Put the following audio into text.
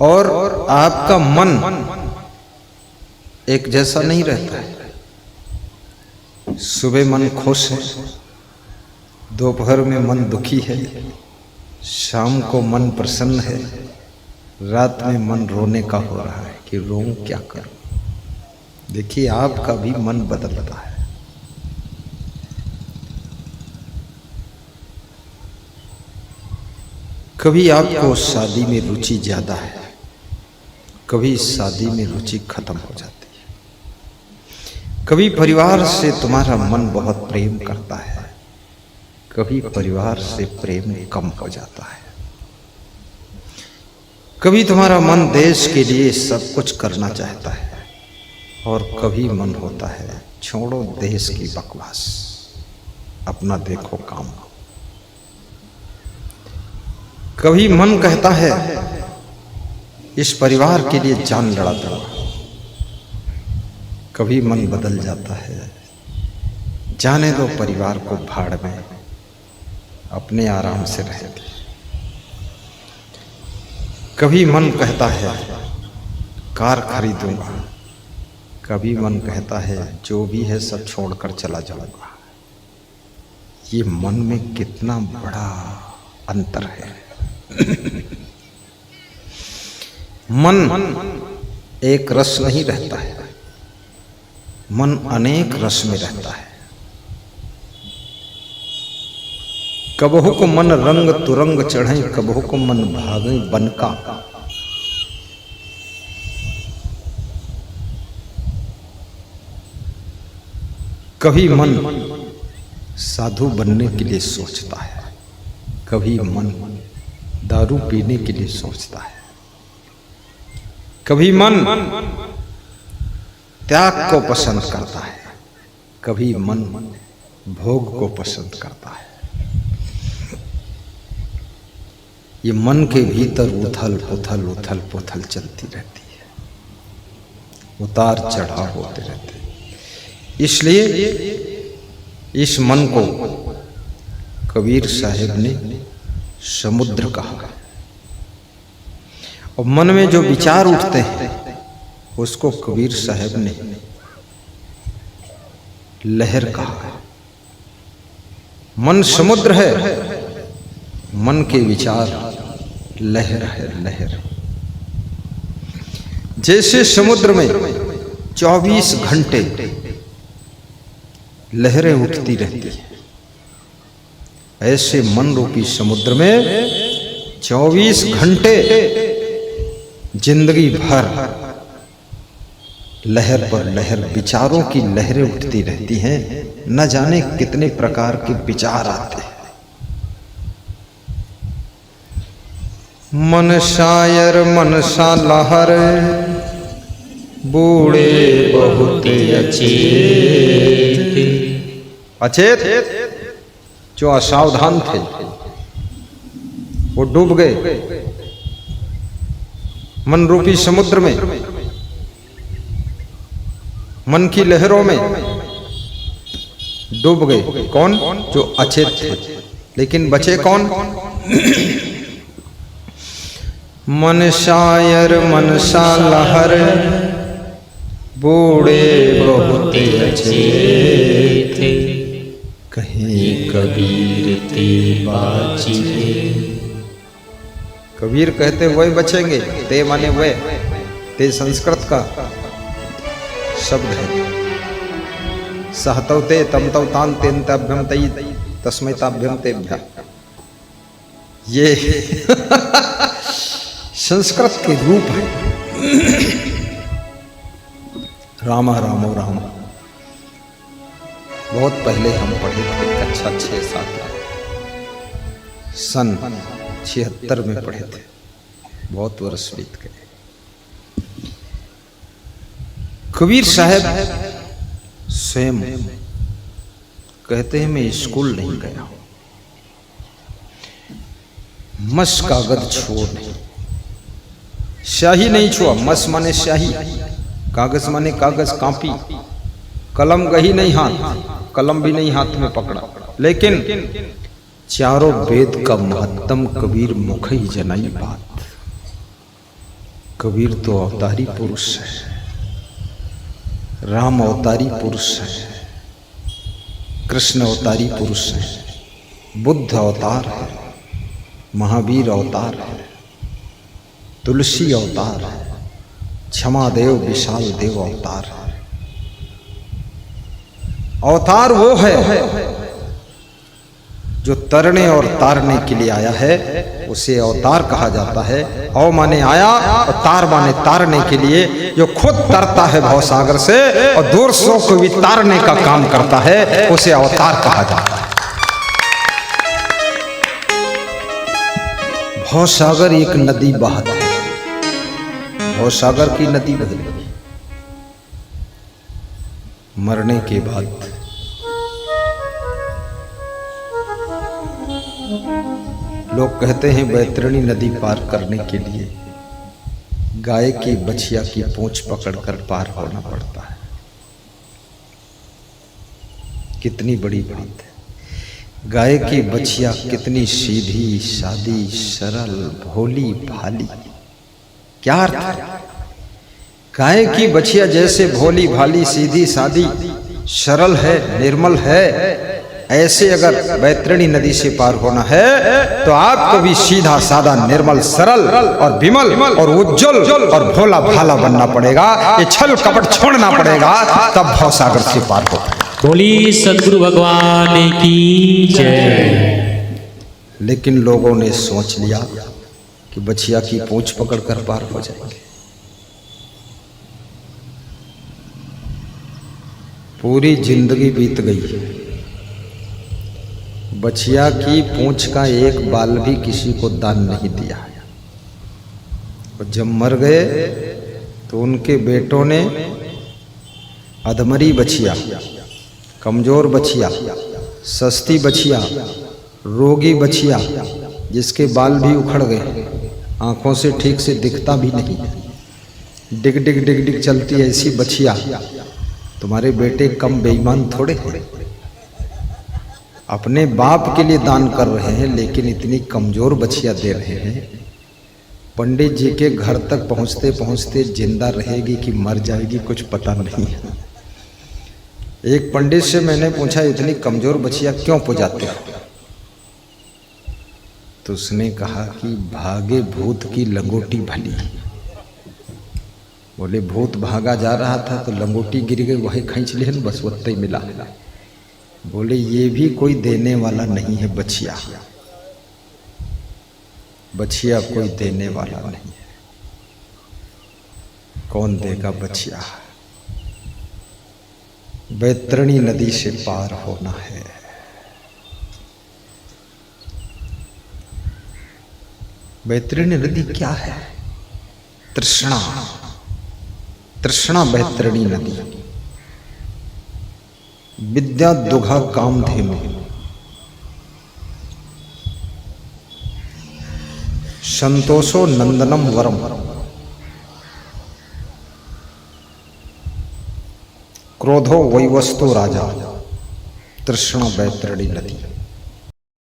और आपका मन एक जैसा नहीं रहता है। सुबह मन खुश है, दोपहर में मन दुखी है, शाम को मन प्रसन्न है, रात में मन रोने का हो रहा है कि रोऊं क्या करूं। देखिए आपका भी मन बदलता है। कभी आपको शादी में रुचि ज्यादा है, कभी शादी में रुचि खत्म हो जाती है। कभी परिवार से तुम्हारा मन बहुत प्रेम करता है, कभी परिवार से प्रेम कम हो जाता है। कभी तुम्हारा मन देश के लिए सब कुछ करना चाहता है और कभी मन होता है छोड़ो देश की बकवास, अपना देखो काम। कभी मन कहता है इस परिवार के लिए जान लड़ा दूंगा, कभी मन बदल जाता है जाने दो परिवार को भाड़ में, अपने आराम से रहेंगे। कभी मन कहता है कार खरीदूंगा, कभी मन कहता है जो भी है सब छोड़कर चला जाऊंगा। ये मन में कितना बड़ा अंतर है। मन एक रस नहीं रहता है, मन अनेक रस में रहता है। कबहु को मन रंग तुरंग चढ़े, कबहु को मन भागे बनका। कभी मन साधु बनने के लिए सोचता है, कभी मन दारू पीने के लिए सोचता है, कभी मन त्याग को पसंद करता है, कभी मन भोग को पसंद करता है। ये मन के भीतर उथल पुथल चलती रहती है, उतार चढ़ाव होते रहते हैं। इसलिए इस मन को कबीर साहब ने समुद्र कहा। और मन में जो विचार उठते हैं उसको कबीर साहब ने लहर कहा। मन समुद्र है, मन के विचार लहर है, लहर। जैसे समुद्र में 24 घंटे लहरें उठती रहती हैं, ऐसे मन रूपी समुद्र में 24 घंटे जिंदगी भर लहर पर लहर विचारों की लहरें उठती रहती हैं। न जाने कितने प्रकार के विचार आते हैं। मन शायर मन सा लहर, बूढ़े बहुत अचेत जो असावधान थे वो डूब गए मन रूपी समुद्र में, मन की लहरों में डूब गए। कौन? जो अचेत थे। लेकिन बचे कौन? मन शायर मन सा लहर, बूढ़े बहुत अचेत थे, कहीं कबीर ते बाची। कबीर कहते वही बचेंगे। ते माने वे, ते संस्कृत का शब्द है। सहतौ ते तमतौ तान तेन ताभ्यम तई तस्मै ताभ्यम तेभ्य। ये संस्कृत के रूप है। रामा रामो राम बहुत पहले हम पढ़े थे, कक्षा 6-7 सन 76 में पढ़े थे। बहुत वर्ष बीत गए। कबीर साहब स्वयं कहते हैं मैं स्कूल नहीं गया हूं, मस कागज छोड़ नहीं, स्याही नहीं छुआ। मस माने स्याही, कागज माने कागज कापी, कलम गही नहीं हाथ, कलम भी नहीं हाथ में पकड़ा। लेकिन चारों वेद का महत्तम कबीर मुख ही जनाई बात। कबीर तो अवतारी पुरुष है, राम अवतारी पुरुष है, कृष्ण अवतारी पुरुष है, बुद्ध अवतार है, महावीर अवतार है, तुलसी अवतार है, क्षमा देव विशाल देव अवतार है। अवतार वो है जो तरने और तारने के लिए आया है, उसे अवतार कहा जाता है। अव माने आया और तार माने तारने के लिए, जो खुद तरता है भवसागर से और दूसरों को भी तारने का काम करता है, उसे अवतार कहा जाता है। भवसागर एक नदी बहती है, भवसागर की नदी बदली मरने के बाद लोग कहते हैं बैतरणी नदी पार करने के लिए गाय की बछिया की पूंछ पकड़कर पार होना पड़ता है। कितनी बड़ी बात है। गाय की बछिया कितनी सीधी सादी सरल भोली भाली, क्या अर्थ है? गाय की बछिया जैसे भोली भाली सीधी सादी सरल है, निर्मल है, ऐसे अगर बैतरणी नदी से पार होना है तो आपको भी सीधा सादा निर्मल सरल और विमल और उज्जवल और भोला भाला बनना पड़ेगा। ये छल कपट छोड़ना पड़ेगा, तब भवसागर से पार हो। बोली सद्गुरु भगवान की जय। लेकिन लोगों ने सोच लिया कि बछिया की पूंछ पकड़कर पार हो जाएंगे। पूरी जिंदगी बीत गई, बछिया की पूंछ का एक बाल भी किसी को दान नहीं दिया। और जब मर गए तो उनके बेटों ने अधमरी बछिया, कमजोर बछिया, सस्ती बछिया, रोगी बछिया, जिसके बाल भी उखड़ गए, आंखों से ठीक से दिखता भी नहीं, डिग डिग डिग डिग चलती ऐसी बछिया, तुम्हारे बेटे कम बेईमान थोड़े हैं। अपने बाप के लिए दान कर रहे हैं, लेकिन इतनी कमजोर बछिया दे रहे हैं। पंडित जी के घर तक पहुंचते पहुंचते जिंदा रहेगी कि मर जाएगी कुछ पता नहीं है। एक पंडित से मैंने पूछा, इतनी कमजोर बछिया क्यों पुजाते हो? तो उसने कहा कि भागे भूत की लंगोटी भली। बोले भूत भागा जा रहा था तो लंगोटी गिर गई, वही खींच लिया, बस वत्ते ही मिला। बोले ये भी कोई देने वाला नहीं है बछिया, बछिया कोई देने वाला नहीं है। कौन देगा बछिया? बैतरणी नदी से पार होना है। बैतरणी नदी क्या है? तृष्णा, तृष्णा बैतरणी नदी। विद्या दुघा कामधेनु, संतोषो नंदनम वरम, क्रोधो वैवस्तो राजा। तृष्णा बैतरणी नदी।